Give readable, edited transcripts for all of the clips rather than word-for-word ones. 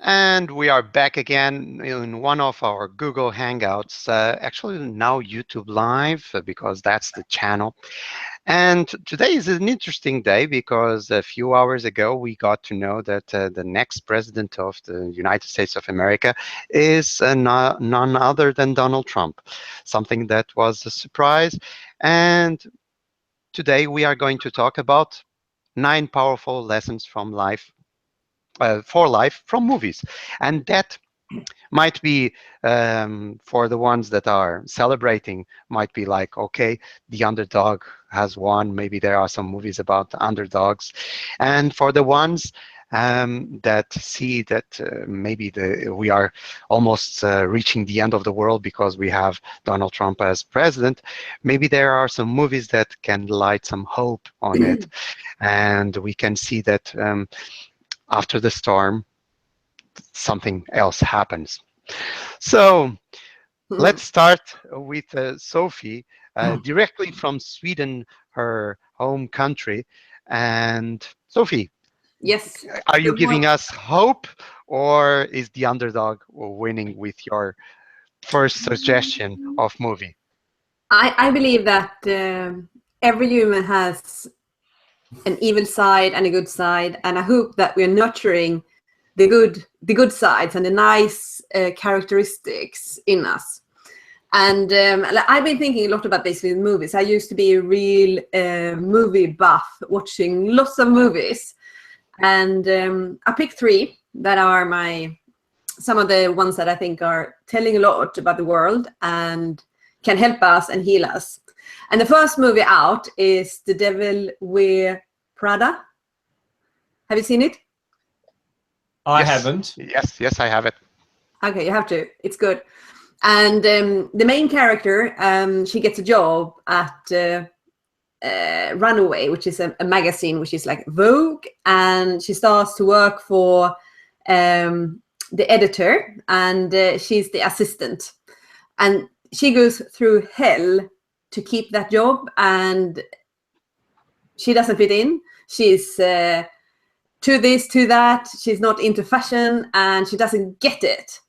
And we are back again in one of our Google Hangouts, actually now YouTube Live, because that's the channel. And today is an interesting day because a few hours ago we got to know that the next president of the United States of America is none other than Donald Trump, something that was a surprise. And today we are going to talk about 9 powerful lessons from life, for life from movies. And that might be, for the ones that are celebrating, might be like, okay, the underdog has won. Maybe there are some movies about underdogs. And for the ones that see that maybe we are almost reaching the end of the world because we have Donald Trump as president, maybe there are some movies that can light some hope on it. And we can see that after the storm, something else happens. So let's start with Sophie, directly from Sweden, her home country. And Sophie, Yes. are you giving us hope, or is the underdog winning with your first suggestion of movie? I believe that every human has an evil side and a good side, and I hope that we're nurturing the good sides and the nice characteristics in us. And I've been thinking a lot about this with movies. I used to be a real movie buff, watching lots of movies. And I picked 3 that are some of the ones that I think are telling a lot about the world and can help us and heal us. And the first movie out is The Devil Wears Prada. Have you seen it? I haven't. Yes, I have it. Okay, you have to. It's good. And the main character, she gets a job at Runaway, which is a magazine which is like Vogue, and she starts to work for the editor, and she's the assistant, and she goes through hell to keep that job, and she doesn't fit in. She's to this, to that. She's not into fashion, and she doesn't get it.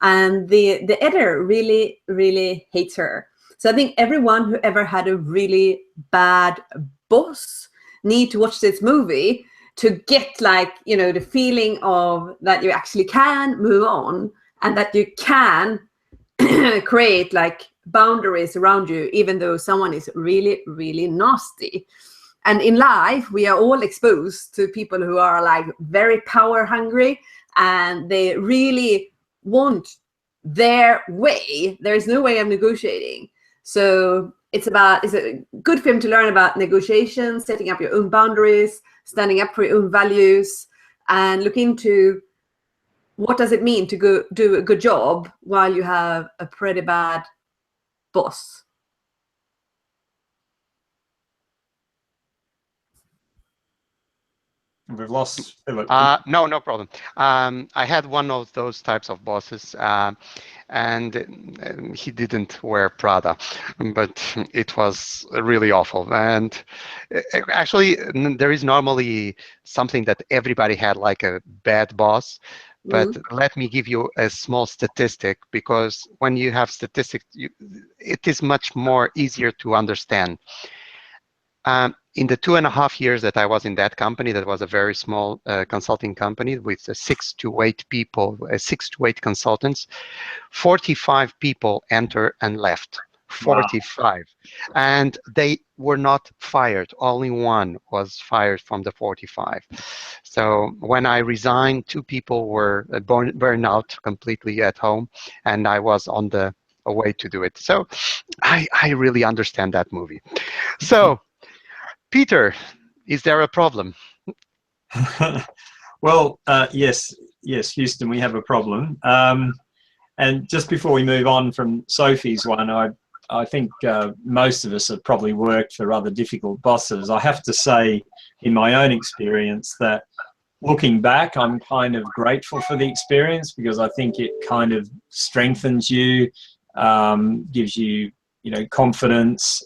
And the editor really hates her. So I think everyone who ever had a really bad boss need to watch this movie to get, like, you know, the feeling of that you actually can move on and that you can create like boundaries around you, even though someone is really nasty. And in life, we are all exposed to people who are like very power hungry, and they really want their way. There is no way of negotiating. So it's a good film to learn about negotiation, setting up your own boundaries, standing up for your own values, and look into what does it mean to go do a good job while you have a pretty bad boss. We've lost Philip. No problem. I had one of those types of bosses, and he didn't wear Prada, but it was really awful. And actually, there is normally something that everybody had, like a bad boss. But let me give you a small statistic, because when you have statistics, it is much more easier to understand. In the 2.5 years that I was in that company, that was a very small consulting company with 6 to 8 people, 6 to 8 consultants, 45 people enter and left. 45. Wow. And they were not fired. Only one was fired from the 45. So when I resigned, 2 people were burned out completely at home, and I was on the way to do it. So I really understand that movie. So Peter, is there a problem? Well, yes, Houston, we have a problem. And just before we move on from Sophie's one, I think most of us have probably worked for rather difficult bosses. I have to say, in my own experience, that looking back, I'm kind of grateful for the experience, because I think it kind of strengthens you, gives you, confidence.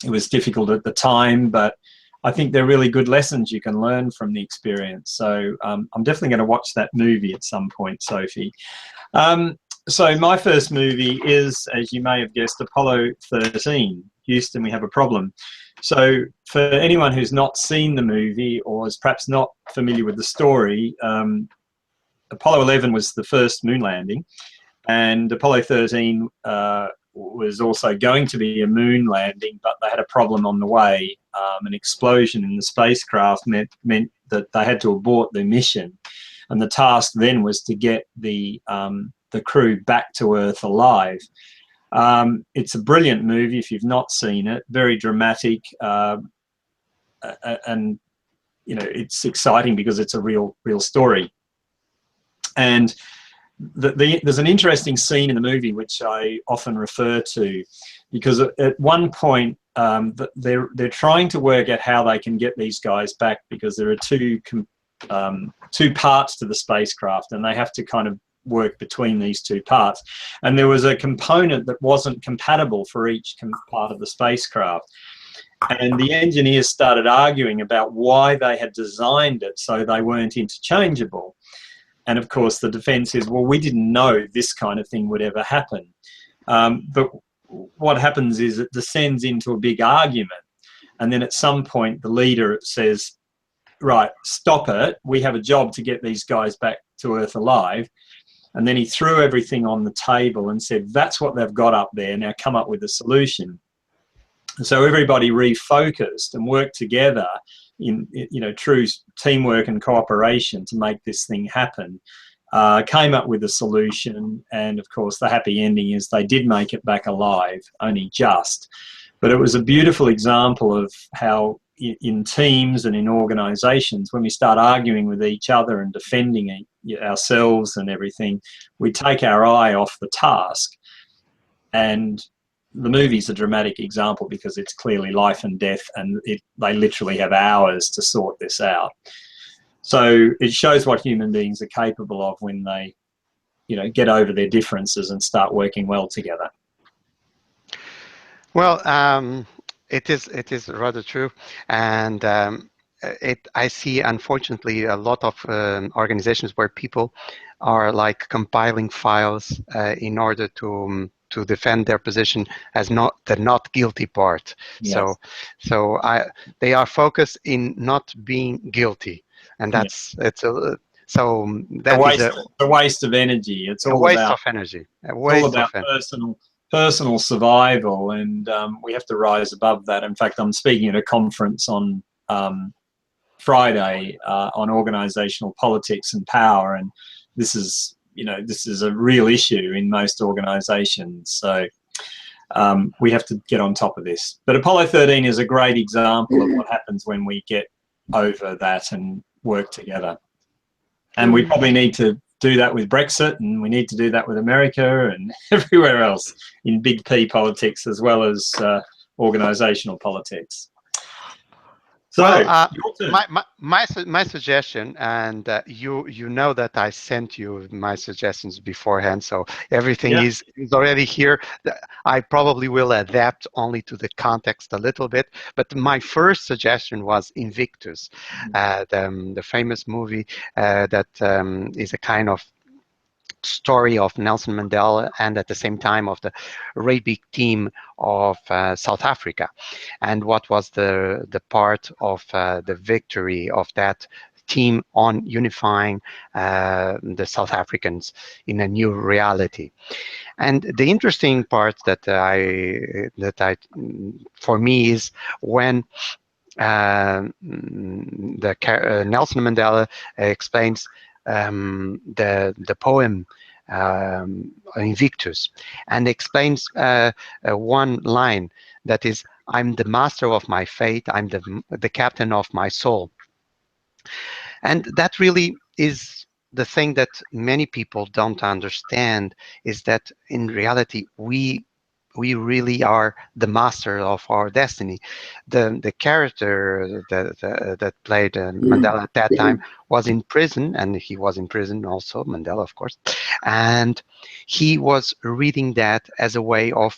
It was difficult at the time, but I think they're really good lessons you can learn from the experience. So I'm definitely going to watch that movie at some point, Sophie. So my first movie is, as you may have guessed, Apollo 13. Houston, we have a problem. So for anyone who's not seen the movie or is perhaps not familiar with the story, Apollo 11 was the first moon landing, and Apollo 13 was also going to be a moon landing, but they had a problem on the way. An explosion in the spacecraft meant that they had to abort the mission, and the task then was to get the crew back to Earth alive. It's a brilliant movie if you've not seen it. Very dramatic, and it's exciting because it's a real story. And there's an interesting scene in the movie which I often refer to, because at one point they're trying to work out how they can get these guys back, because there are two parts to the spacecraft, and they have to kind of work between these two parts. And there was a component that wasn't compatible for each part of the spacecraft. And the engineers started arguing about why they had designed it so they weren't interchangeable. And of course, the defense is, well, we didn't know this kind of thing would ever happen. But what happens is it descends into a big argument. And then at some point, the leader says, right, stop it. We have a job to get these guys back to Earth alive. And then he threw everything on the table and said, that's what they've got up there. Now come up with a solution. So everybody refocused and worked together in true teamwork and cooperation to make this thing happen. Came up with a solution, and of course the happy ending is they did make it back alive, only just. But it was a beautiful example of how in teams and in organizations, when we start arguing with each other and defending ourselves and everything, we take our eye off the task. And the movie's a dramatic example because it's clearly life and death, and they literally have hours to sort this out. So it shows what human beings are capable of when they, get over their differences and start working well together. Well, it is rather true, and I see, unfortunately, a lot of organizations where people are like compiling files in order to defend their position as the not guilty part. Yes. So they are focused in not being guilty, and that's a waste of energy. It's all a waste about of energy. Personal survival, and we have to rise above that. In fact, I'm speaking at a conference on Friday on organizational politics and power, and this is a real issue in most organizations. So we have to get on top of this. But Apollo 13 is a great example of what happens when we get over that and work together. And we probably need to do that with Brexit, and we need to do that with America and everywhere else in big P politics, as well as organizational politics. So my suggestion, and you know that I sent you my suggestions beforehand, so everything is already here. I probably will adapt only to the context a little bit, but my first suggestion was Invictus, the famous movie that is a kind of story of Nelson Mandela, and at the same time of the Arabic team of South Africa, and what was the part of the victory of that team on unifying the South Africans in a new reality. And the interesting part that for me is when Nelson Mandela explains the poem Invictus, and explains one line that is, I'm the master of my fate, I'm the captain of my soul. And that really is the thing that many people don't understand, is that in reality we really are the master of our destiny. The character that played Mandela at that time was in prison, and he was in prison also, Mandela, of course, and he was reading that as a way of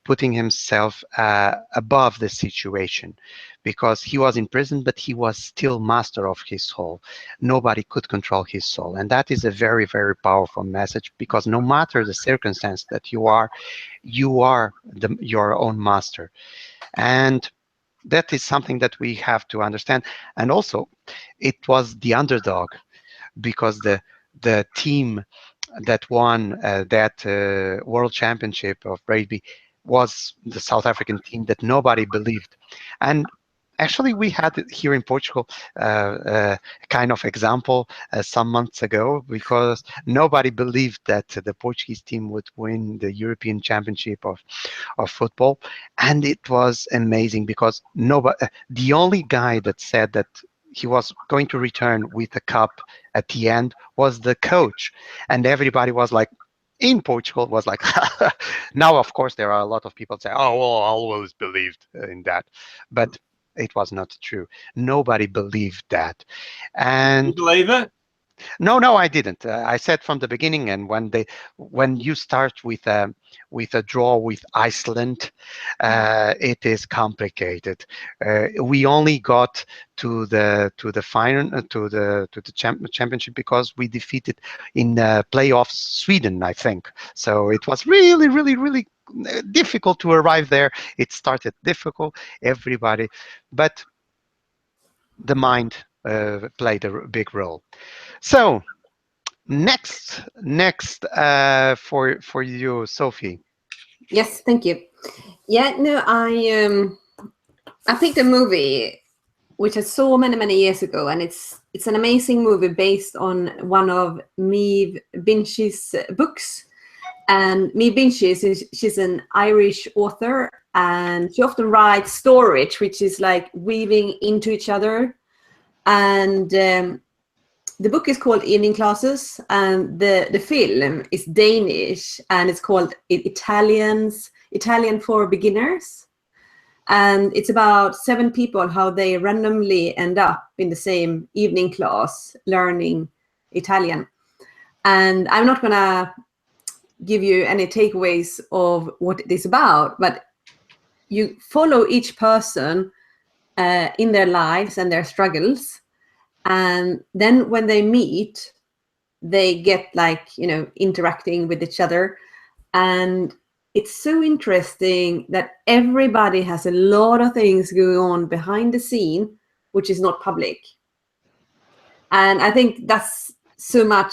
putting himself above the situation, because he was in prison, but he was still master of his soul. Nobody could control his soul. And that is a very, very powerful message, because no matter the circumstance that you are your own master. And that is something that we have to understand. And also, it was the underdog, because the team that won that world championship of rugby was the South African team that nobody believed. And actually, we had it here in Portugal kind of example some months ago, because nobody believed that the Portuguese team would win the European Championship of football. And it was amazing, because nobody, the only guy that said that he was going to return with a cup at the end was the coach. And everybody was like, in Portugal, was like, now, of course, there are a lot of people say, oh, well, I always believed in that. But it was not true. Nobody believed that. You And believe it? no, I didn't. I said from the beginning, and when you start with a draw with Iceland, it is complicated. We only got to the final to the championship because we defeated in playoffs Sweden, I think. So it was really, really, really difficult to arrive there. It started difficult, everybody, but the mind played a big role. So next for you, Sophie. Yes, thank you. Yeah, no, I picked a movie which I saw many years ago, and it's an amazing movie based on one of Maeve Binch's books. And Maeve Binchy, she's an Irish author, and she often writes stories which is like weaving into each other. And the book is called Evening Classes, and the film is Danish, and it's called Italian for Beginners. And it's about 7 people, how they randomly end up in the same evening class learning Italian. And I'm not gonna give you any takeaways of what it is about, but you follow each person in their lives and their struggles. And then when they meet, they get like, interacting with each other. And it's so interesting that everybody has a lot of things going on behind the scene, which is not public. And I think that's so much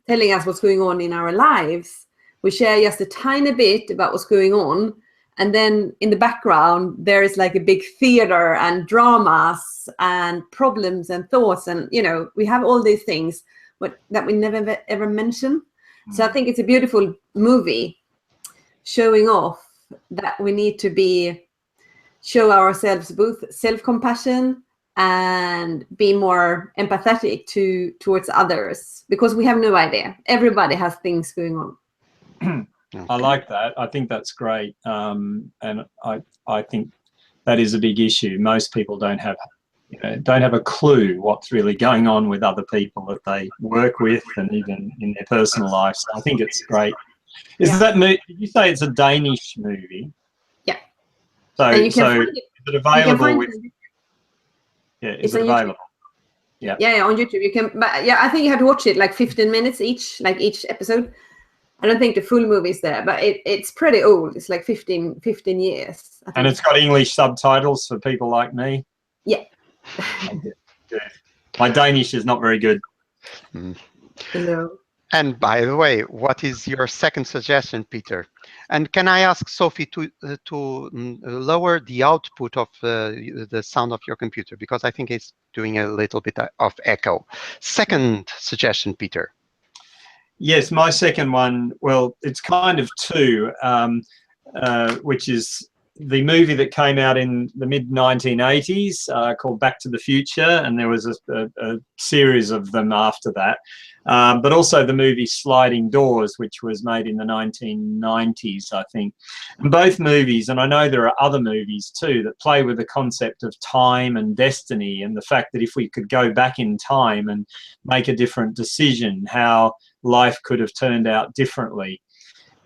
telling us what's going on in our lives. We share just a tiny bit about what's going on. And then in the background, there is like a big theater and dramas and problems and thoughts. And, we have all these things that we never ever mention. So I think it's a beautiful movie showing off that we need to show ourselves both self-compassion and be more empathetic towards others, because we have no idea. Everybody has things going on. I like that. I think that's great. And I think that is a big issue. Most people don't have a clue what's really going on with other people that they work with and even in their personal life. So I think it's great. Did you say it's a Danish movie? Yeah. So is it available with? Yeah, is it available? Yeah, on YouTube. You can, but I think you have to watch it like 15 minutes each episode. I don't think the full movie is there, but it's pretty old. It's like 15 years. I think. And it's got English subtitles for people like me? Yeah. Good. My Danish is not very good. No. And by the way, what is your second suggestion, Peter? And can I ask Sophie to lower the output of the sound of your computer, because I think it's doing a little bit of echo. Second suggestion, Peter. Yes, my second one, well, it's kind of two, which is the movie that came out in the mid-1980s called Back to the Future, and there was a series of them after that. But also the movie Sliding Doors, which was made in the 1990s, I think. And both movies, and I know there are other movies too, that play with the concept of time and destiny, and the fact that if we could go back in time and make a different decision, how life could have turned out differently.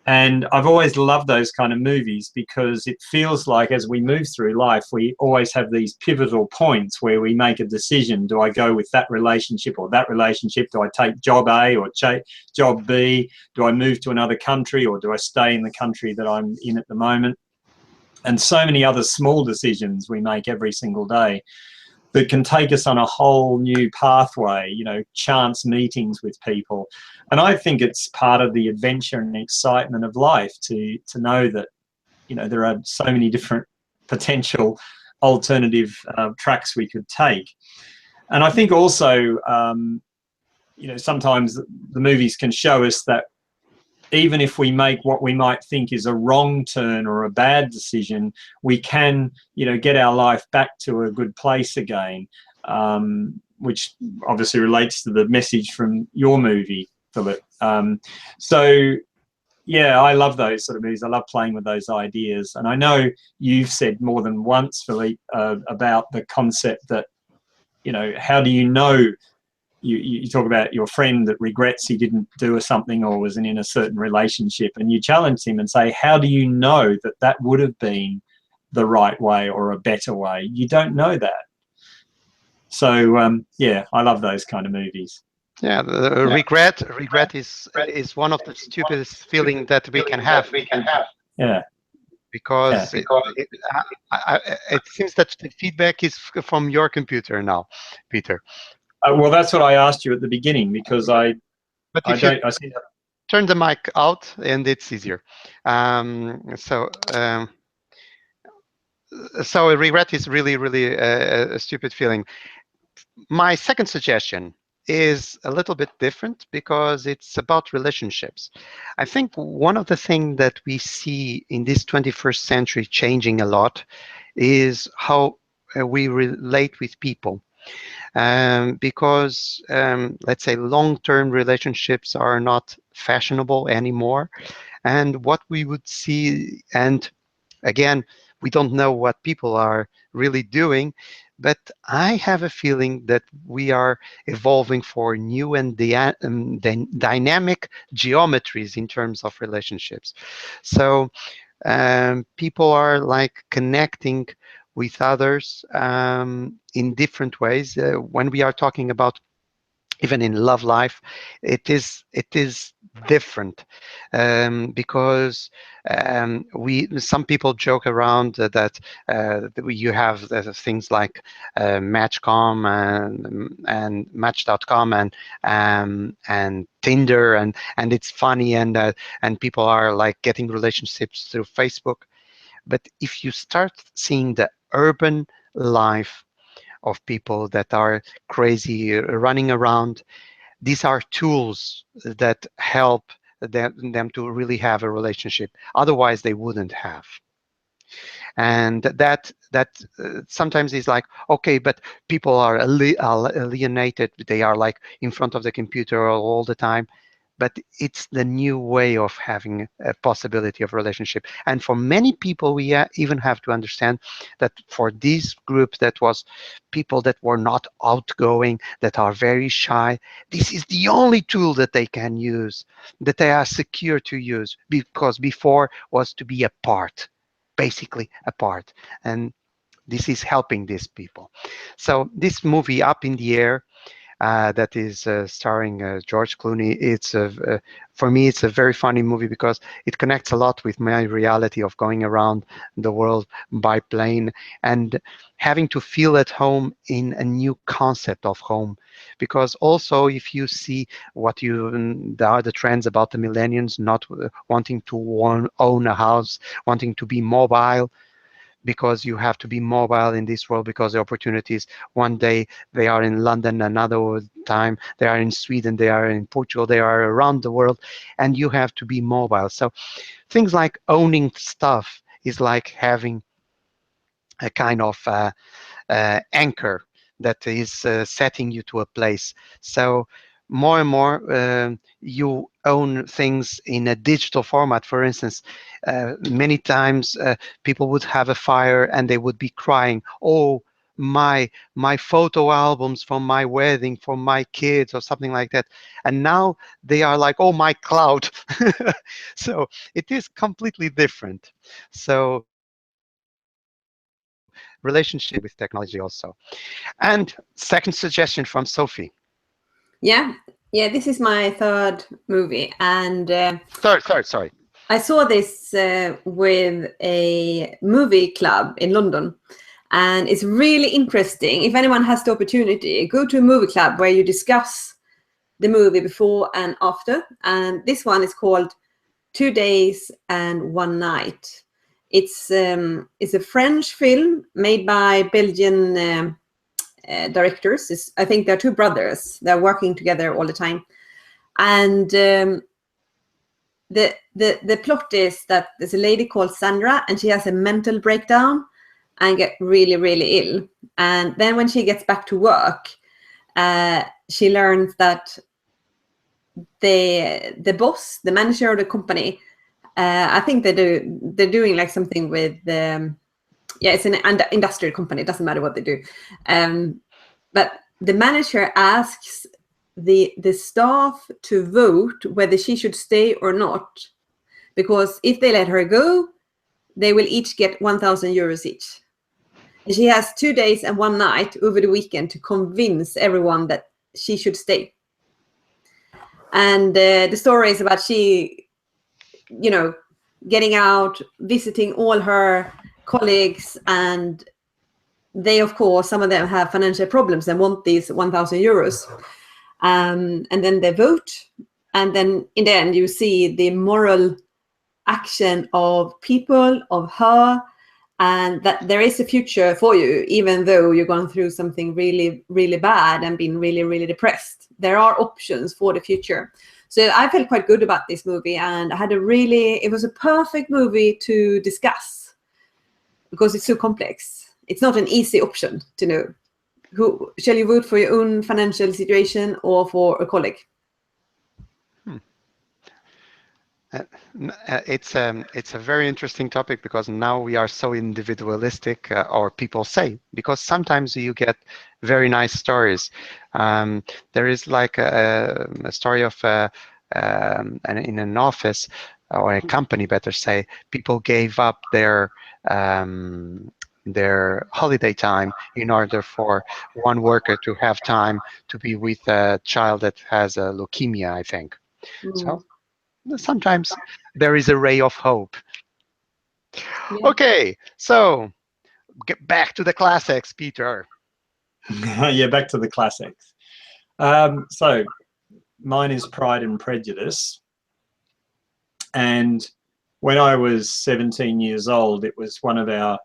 And I've always loved those kind of movies because it feels like as we move through life, we always have these pivotal points where we make a decision. Do I go with that relationship or that relationship? Do I take job A or job B? Do I move to another country or do I stay in the country that I'm in at the moment? And so many other small decisions we make every single day that can take us on a whole new pathway, you know, chance meetings with people. And I think it's part of the adventure and excitement of life to know that, you know, there are so many different potential alternative tracks we could take. And I think also, you know, sometimes the movies can show us that even if we make what we might think is a wrong turn or a bad decision, we can, you know, get our life back to a good place again, which obviously relates to the message from your movie, Philip. So, yeah, I love those sort of movies. I love playing with those ideas. And I know you've said more than once, Philippe, about the concept that, you know, how do you know? You talk about your friend that regrets he didn't do something or wasn't in a certain relationship, and you challenge him and say, how do you know that that would have been the right way or a better way? You don't know that. So, yeah, I love those kind of movies. Yeah, the regret is one of the stupidest feeling that we can have. Yeah. Because it seems that the feedback is from your computer now, Peter. Well, that's what I asked you at the beginning because I see that. Turn the mic out and it's easier. So regret is really, really a stupid feeling. My second suggestion is a little bit different because it's about relationships. I think one of the things that we see in this 21st century changing a lot is how we relate with people. Because let's say long-term relationships are not fashionable anymore. And what we would see, and again, we don't know what people are really doing, but I have a feeling that we are evolving for new and dynamic geometries in terms of relationships. So people are like connecting with others in different ways. When we are talking about even in love life, it is different because some people joke around that you have things like Match.com and Match.com and Tinder and it's funny and people are like getting relationships through Facebook. But if you start seeing the urban life of people that are crazy running around, these are tools that help them to really have a relationship. Otherwise, they wouldn't have. And that sometimes is like, okay, but people are alienated. They are like in front of the computer all the time. But it's the new way of having a possibility of relationship. And for many people, we even have to understand that for this group that was people that were not outgoing, that are very shy, this is the only tool that they can use, that they are secure to use, because before was to be apart, basically apart. And this is helping these people. So this movie, Up in the Air, that is starring George Clooney. It's for me, it's a very funny movie because it connects a lot with my reality of going around the world by plane and having to feel at home in a new concept of home. Because also, if you see what there are the trends about the millennials not wanting to own a house, wanting to be mobile, because you have to be mobile in this world because the opportunities, one day they are in London, another time they are in Sweden, they are in Portugal, they are around the world, and you have to be mobile. So things like owning stuff is like having a kind of anchor that is setting you to a place. So more and more you own things in a digital format. For instance, many times people would have a fire and they would be crying, oh, my photo albums from my wedding for my kids or something like that, and now they are like, oh, my cloud. So it is completely different. So relationship with technology also. And second suggestion from Sophie. Yeah, yeah. This is my third movie, and Sorry. I saw this with a movie club in London, and it's really interesting. If anyone has the opportunity, go to a movie club where you discuss the movie before and after. And this one is called 2 Days and One Night. It's a French film made by Belgian directors. I think they're two brothers. They're working together all the time, and the plot is that there's a lady called Sandra, and she has a mental breakdown and get really, really ill. And then when she gets back to work, she learns that the boss, the manager of the company, I think they're doing like something with it's an industrial company. It doesn't matter what they do, but the manager asks the staff to vote whether she should stay or not, because if they let her go, they will each get 1,000 euros each. And she has 2 days and 1 night over the weekend to convince everyone that she should stay. And the story is about she, getting out, visiting all her colleagues, and they, of course, some of them have financial problems and want these 1,000 euros. And then they vote, and then in the end you see the moral action of people, of her, and that there is a future for you, even though you're going through something really, really bad and being really, really depressed. There are options for the future. So I felt quite good about this movie, and I had it was a perfect movie to discuss because it's so complex. It's not an easy option to know. Who shall you vote for, your own financial situation or for a colleague? It's a very interesting topic, because now we are so individualistic, or people say, because sometimes you get very nice stories. There is like a story of in an office or a company, better say, people gave up their holiday time in order for one worker to have time to be with a child that has a leukemia, I think. So sometimes there is a ray of hope. Yeah. Okay, so get back to the classics, Peter. Yeah, back to the classics. So mine is Pride and Prejudice. And when I was 17 years old, it was one of our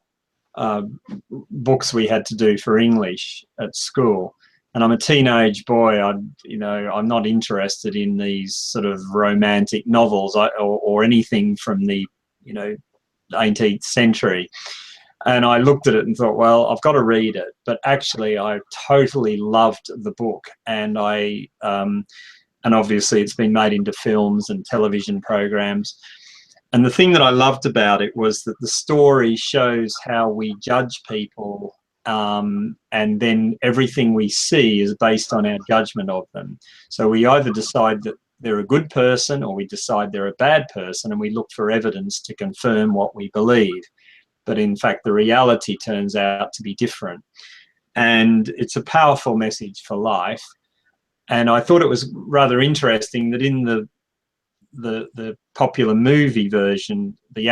books we had to do for English at school. And I'm a teenage boy. I'm not interested in these sort of romantic novels or anything from the 18th century. And I looked at it and thought, well, I've got to read it. But actually, I totally loved the book, and and obviously it's been made into films and television programs. And the thing that I loved about it was that the story shows how we judge people, and then everything we see is based on our judgment of them. So we either decide that they're a good person or we decide they're a bad person, and we look for evidence to confirm what we believe. But in fact, the reality turns out to be different. And it's a powerful message for life. And I thought it was rather interesting that in the popular movie version, the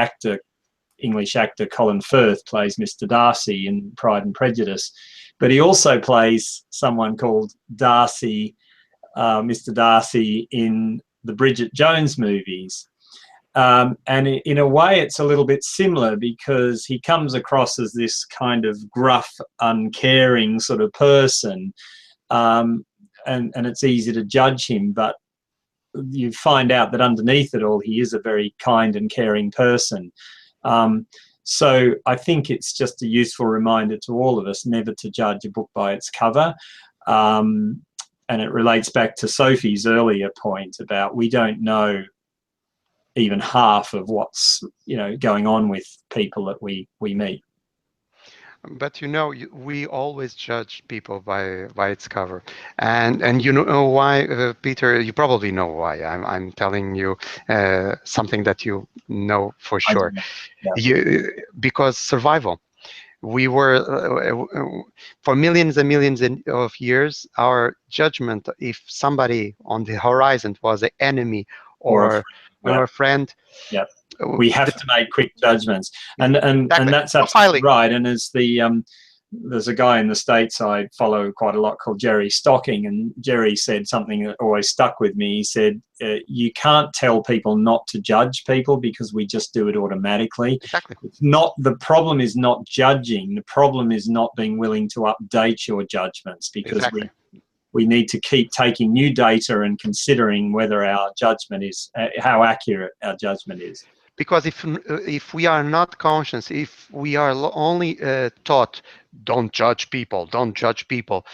English actor Colin Firth plays Mr. Darcy in Pride and Prejudice, but he also plays someone called Darcy, Mr. Darcy, in the Bridget Jones movies. And in a way, it's a little bit similar, because he comes across as this kind of gruff, uncaring sort of person, and it's easy to judge him, but you find out that underneath it all, he is a very kind and caring person. So I think it's just a useful reminder to all of us never to judge a book by its cover. And it relates back to Sophie's earlier point about we don't know even half of what's going on with people that we meet. But we always judge people by its cover, and you know why, Peter? You probably know why. I'm telling you something that you know for I sure. do. Yeah. Because survival. We were for millions and millions of years. Our judgment, if somebody on the horizon was an enemy Or a or yeah. a friend, Yeah. We have to make quick judgments, and exactly, that's absolutely profiling. right. And as there's a guy in the States I follow quite a lot called Jerry Stocking, and Jerry said something that always stuck with me. He said, "You can't tell people not to judge people because we just do it automatically. Exactly. It's not the problem is not judging. The problem is not being willing to update your judgments because Exactly. we need to keep taking new data and considering whether our judgment is how accurate our judgment is." Because if we are not conscious, if we are only taught, don't judge people,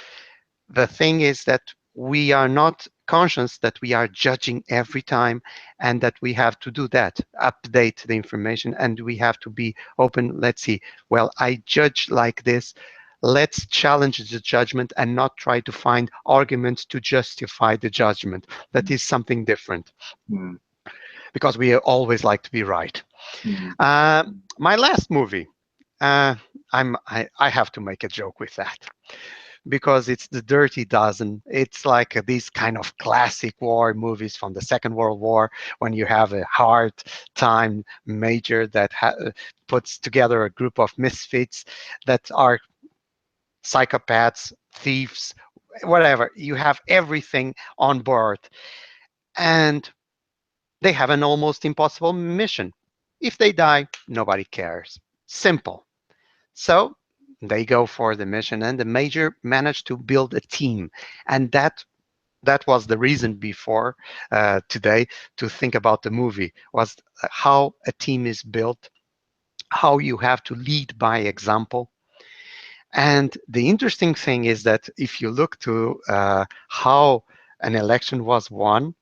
the thing is that we are not conscious that we are judging every time, and that we have to do that, update the information, and we have to be open. Let's see, well, I judge like this. Let's challenge the judgment and not try to find arguments to justify the judgment. That is something different, Mm. because we always like to be right. Mm. My last movie, I have to make a joke with that, because it's the Dirty Dozen. It's like these kind of classic war movies from the Second World War, when you have a hard time major that puts together a group of misfits that are psychopaths, thieves, whatever. You have everything on board, and they have an almost impossible mission. If they die, nobody cares. Simple. So they go for the mission, and the major managed to build a team, and that was the reason before today to think about the movie, was how a team is built, how you have to lead by example. And the interesting thing is that if you look to how an election was won,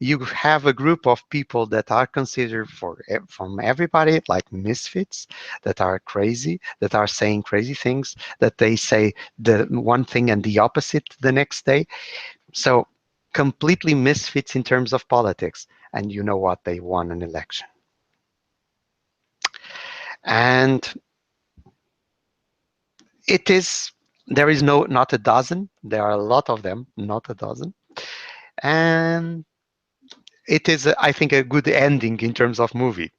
you have a group of people that are considered from everybody like misfits, that are crazy, that are saying crazy things, that they say the one thing and the opposite the next day. So completely misfits in terms of politics. And you know what? They won an election. And there is not a dozen. There are a lot of them, not a dozen. And it is, I think, a good ending in terms of movie,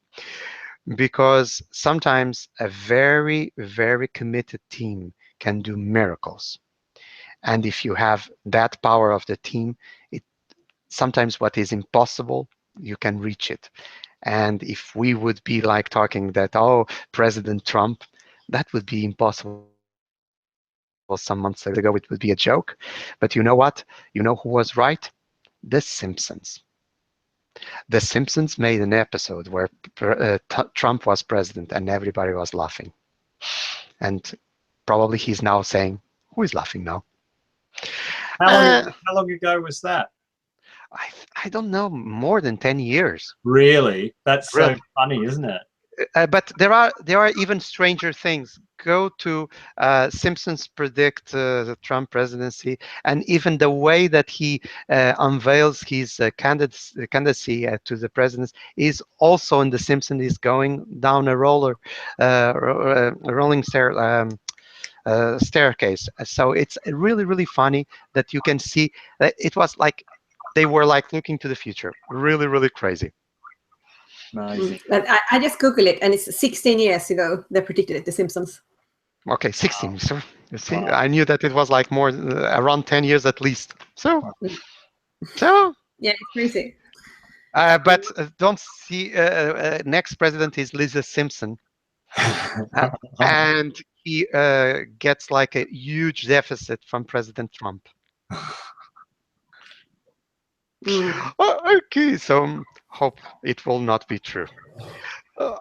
because sometimes a very, very committed team can do miracles. And if you have that power of the team, it sometimes what is impossible, you can reach it. And if we would be like talking that, oh, President Trump, that would be impossible some months ago. It would be a joke. But you know what? You know who was right? The Simpsons. The Simpsons made an episode where Trump was president and everybody was laughing. And probably he's now saying, who is laughing now? Uh, How long ago was that? I don't know, more than 10 years. Really? That's so Really. funny, isn't it? But there are even stranger things. Go to Simpsons predict the Trump presidency, and even the way that he unveils his candidacy to the presidency is also in the Simpsons. Is going down a a rolling staircase. So it's really, really funny that you can see that it was like they were like looking to the future. Really, really crazy. Amazing. But I just Googled it, and it's 16 years ago they predicted it, The Simpsons. Okay, 16. So you see, Wow. I knew that it was like more around 10 years at least. So, Yeah, it's crazy. but don't see. Next president is Lisa Simpson, uh, and he gets like a huge deficit from President Trump. Mm. Okay, so hope it will not be true.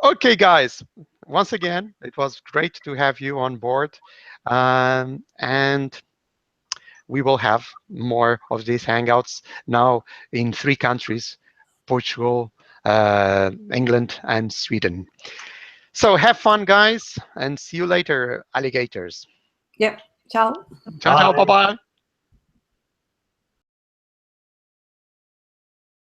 Okay, guys. Once again, it was great to have you on board, and we will have more of these hangouts now in 3 countries: Portugal, England, and Sweden. So have fun, guys, and see you later, alligators. Yep. Ciao. Ciao, ciao, Bye. bye-bye.